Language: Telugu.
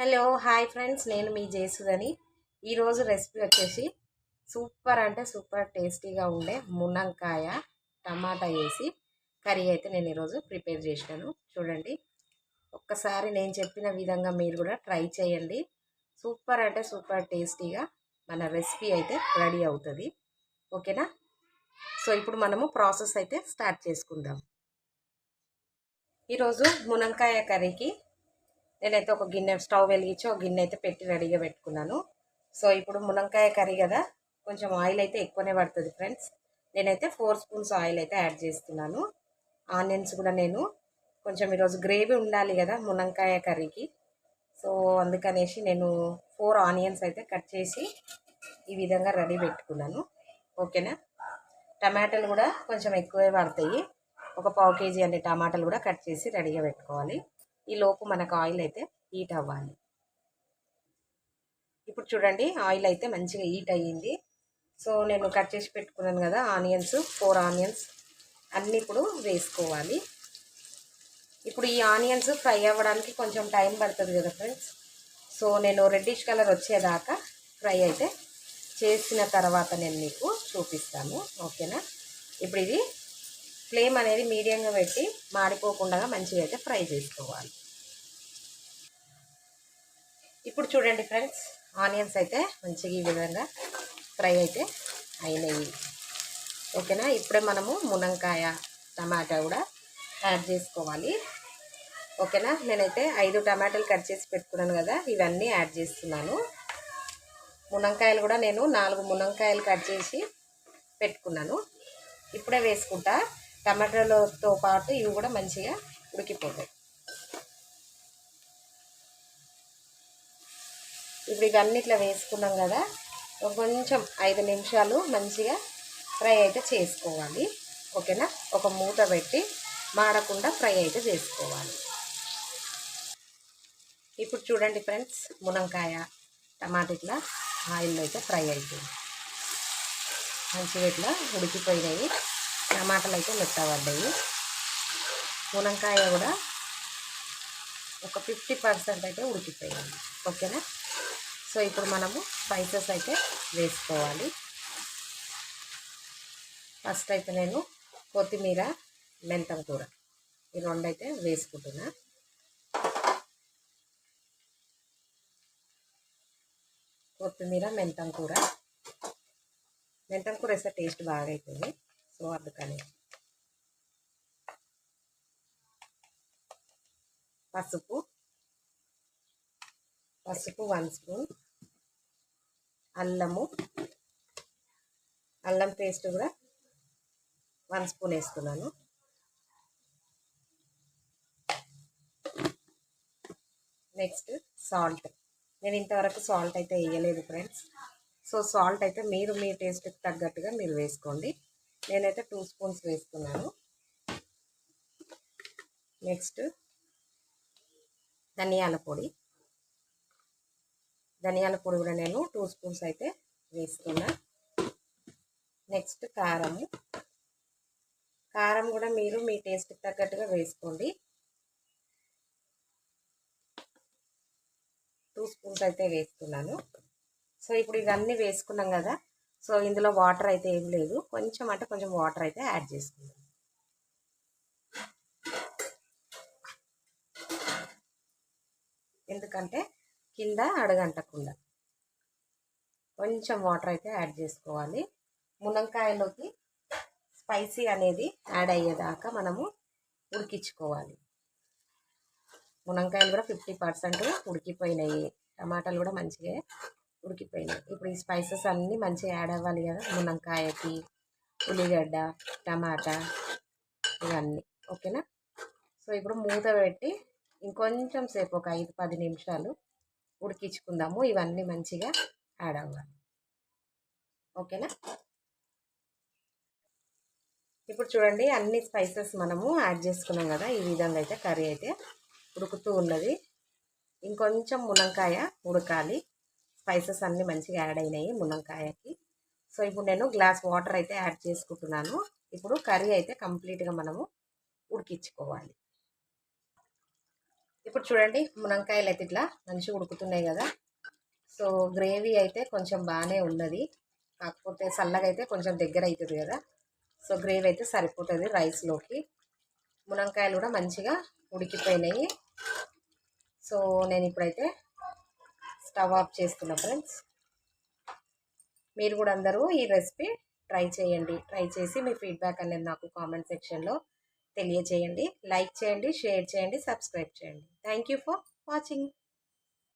హలో హాయ్ ఫ్రెండ్స్, నేను మీ జేసుదని. ఈరోజు రెసిపీ వచ్చేసి సూపర్ అంటే సూపర్ టేస్టీగా ఉండే మునంకాయ టమాటా వేసి కర్రీ అయితే నేను ఈరోజు ప్రిపేర్ చేశాను. చూడండి, ఒక్కసారి నేను చెప్పిన విధంగా మీరు కూడా ట్రై చేయండి. సూపర్ అంటే సూపర్ టేస్టీగా మన రెసిపీ అయితే రెడీ అవుతుంది. ఓకేనా? సో ఇప్పుడు మనము ప్రాసెస్ అయితే స్టార్ట్ చేసుకుందాం. ఈరోజు మునంకాయ కర్రీకి నేనైతే ఒక గిన్నె స్టవ్ వెలిగించి ఒక గిన్నె అయితే పెట్టి రెడీగా పెట్టుకున్నాను. సో ఇప్పుడు మునంకాయ కర్రీ కదా, కొంచెం ఆయిల్ అయితే ఎక్కువనే పడుతుంది ఫ్రెండ్స్. నేనైతే 4 స్పూన్స్ ఆయిల్ అయితే యాడ్ చేస్తున్నాను. ఆనియన్స్ కూడా నేను కొంచెం ఈరోజు గ్రేవీ ఉండాలి కదా మునంకాయ కర్రీకి, సో అందుకనేసి నేను 4 ఆనియన్స్ అయితే కట్ చేసి ఈ విధంగా రెడీ పెట్టుకున్నాను. ఓకేనా? టమాటాలు కూడా కొంచెం ఎక్కువే పడతాయి. ఒక పావు కేజీ అనే టమాటాలు కూడా కట్ చేసి రెడీగా పెట్టుకోవాలి. ఈ లోపు మనకు ఆయిల్ అయితే హీట్ అవ్వాలి. ఇప్పుడు చూడండి, ఆయిల్ అయితే మంచిగా హీట్ అయ్యింది. సో నేను కట్ చేసి పెట్టుకున్నాను కదా ఆనియన్స్, 4 ఆనియన్స్ అన్నీ ఇప్పుడు వేసుకోవాలి. ఇప్పుడు ఈ ఆనియన్స్ ఫ్రై అవ్వడానికి కొంచెం టైం పడుతుంది కదా ఫ్రెండ్స్. సో నేను రెడ్డిష్ కలర్ వచ్చేదాకా ఫ్రై అయితే చేసిన తర్వాత నేను మీకు చూపిస్తాను. ఓకేనా? ఇప్పుడు ఇది ఫ్లేమ్ అనేది మీడియంగా పెట్టి మాడిపోకుండా మంచిగా అయితే ఫ్రై చేసుకోవాలి. ఇప్పుడు చూడండి ఫ్రెండ్స్, ఆనియన్స్ అయితే మంచిగా ఈ విధంగా ఫ్రై అయితే అయినాయి. ఓకేనా? ఇప్పుడే మనము మునంకాయ టమాటా కూడా యాడ్ చేసుకోవాలి. ఓకేనా? నేనైతే 5 టమాటాలు కట్ చేసి పెట్టుకున్నాను కదా, ఇవన్నీ యాడ్ చేస్తున్నాను. మునంకాయలు కూడా నేను 4 మునంకాయలు కట్ చేసి పెట్టుకున్నాను. ఇప్పుడే వేసుకుంటా. టమాటాలతో పాటు ఇవి కూడా మంచిగా ఉడికిపోతాయి. ఇప్పుడు ఇవన్నీ ఇట్లా వేసుకున్నాం కదా, కొంచెం 5 నిమిషాలు మంచిగా ఫ్రై అయితే చేసుకోవాలి. ఓకేనా? ఒక మూత పెట్టి మాడకుండా ఫ్రై అయితే చేసుకోవాలి. ఇప్పుడు చూడండి ఫ్రెండ్స్, మునంకాయ టమాటా ఇట్లా ఆయిల్లో అయితే ఫ్రై అవుతుంది. మంచిగా ఇట్లా ఉడికిపోయినాయి. టమాటాలు అయితే మెత్తబడ్డాయి. మునంకాయ కూడా ఒక 50% అయితే ఉడికిపోయింది. ఓకేనా? సో ఇప్పుడు మనము స్పైసెస్ అయితే వేసుకోవాలి. ఫస్ట్ అయితే నేను కొత్తిమీర, మెంతం కూర ఈ రెండు అయితే వేసుకుంటున్నా. కొత్తిమీర, మెంతం కూర వేస్తే టేస్ట్ బాగా అవుతుంది. సో అందుకని పసుపు 1 స్పూన్, అల్లం పేస్ట్ కూడా 1 స్పూన్ వేస్తున్నాను. Next salt. నేను ఇంతవరకు సాల్ట్ అయితే వేయలేదు ఫ్రెండ్స్. సో సాల్ట్ అయితే మీరు మీ టేస్ట్కి తగ్గట్టుగా మీరు వేసుకోండి. నేనైతే 2 స్పూన్స్ వేస్తున్నాను. నెక్స్ట్ ధనియాల పొడి కూడా నేను 2 స్పూన్స్ అయితే వేస్తున్నా. నెక్స్ట్ కారం కూడా మీరు మీ టేస్ట్కి తగ్గట్టుగా వేసుకోండి. 2 స్పూన్స్ అయితే వేస్తున్నాను. సో ఇప్పుడు ఇవన్నీ వేసుకున్నాం కదా, సో ఇందులో వాటర్ అయితే ఏం లేదు, కొంచెం అంటే కొంచెం వాటర్ అయితే యాడ్ చేసుకుందాం. ఎందుకంటే కింద అడగంటకుండా కొంచెం వాటర్ అయితే యాడ్ చేసుకోవాలి. మునంకాయలోకి స్పైసీ అనేది యాడ్ అయ్యేదాకా మనము ఉడికించుకోవాలి. మునంకాయలు కూడా 50% ఉడికిపోయినాయి. టమాటాలు కూడా మంచిగా ఉడికిపోయినాయి. ఇప్పుడు ఈ స్పైసెస్ అన్నీ మంచిగా యాడ్ అవ్వాలి కదా మునంకాయకి, ఉల్లిగడ్డ, టమాటా ఇవన్నీ. ఓకేనా? సో ఇప్పుడు మూత పెట్టి ఇంకొంచెం సేపు ఒక 5-10 నిమిషాలు ఉడికించుకుందాము. ఇవన్నీ మంచిగా యాడ్ అవ్వాలి. ఓకేనా? ఇప్పుడు చూడండి, అన్ని స్పైసెస్ మనము యాడ్ చేసుకున్నాం కదా, ఈ విధంగా అయితే కర్రీ అయితే ఉడుకుతూ ఉన్నది. ఇంకొంచెం మునంకాయ ఉడకాలి. స్పైసెస్ అన్నీ మంచిగా యాడ్ అయినాయి మునంకాయకి. సో ఇప్పుడు నేను గ్లాస్ వాటర్ అయితే యాడ్ చేసుకుంటున్నాను. ఇప్పుడు కర్రీ అయితే కంప్లీట్గా మనము ఉడికించుకోవాలి. ఇప్పుడు చూడండి మునక్కాయలు అయితే ఇట్లా మంచిగా ఉడుకుతున్నాయి కదా. సో గ్రేవీ అయితే కొంచెం బాగానే ఉన్నది, కాకపోతే చల్లగా అయితే కొంచెం దగ్గర అవుతుంది కదా. సో గ్రేవీ అయితే సరిపోతుంది రైస్లోకి. మునక్కాయలు కూడా మంచిగా ఉడికిపోయినాయి. సో నేను ఇప్పుడైతే స్టవ్ ఆఫ్ చేస్తున్నా ఫ్రెండ్స్. మీరు కూడా అందరూ ఈ రెసిపీ ట్రై చేయండి. ట్రై చేసి మీ ఫీడ్బ్యాక్ అనేది నాకు కామెంట్ సెక్షన్లో తెలియజేయండి. లైక్ చేయండి, షేర్ చేయండి, సబ్స్క్రైబ్ చేయండి. Thank you for watching.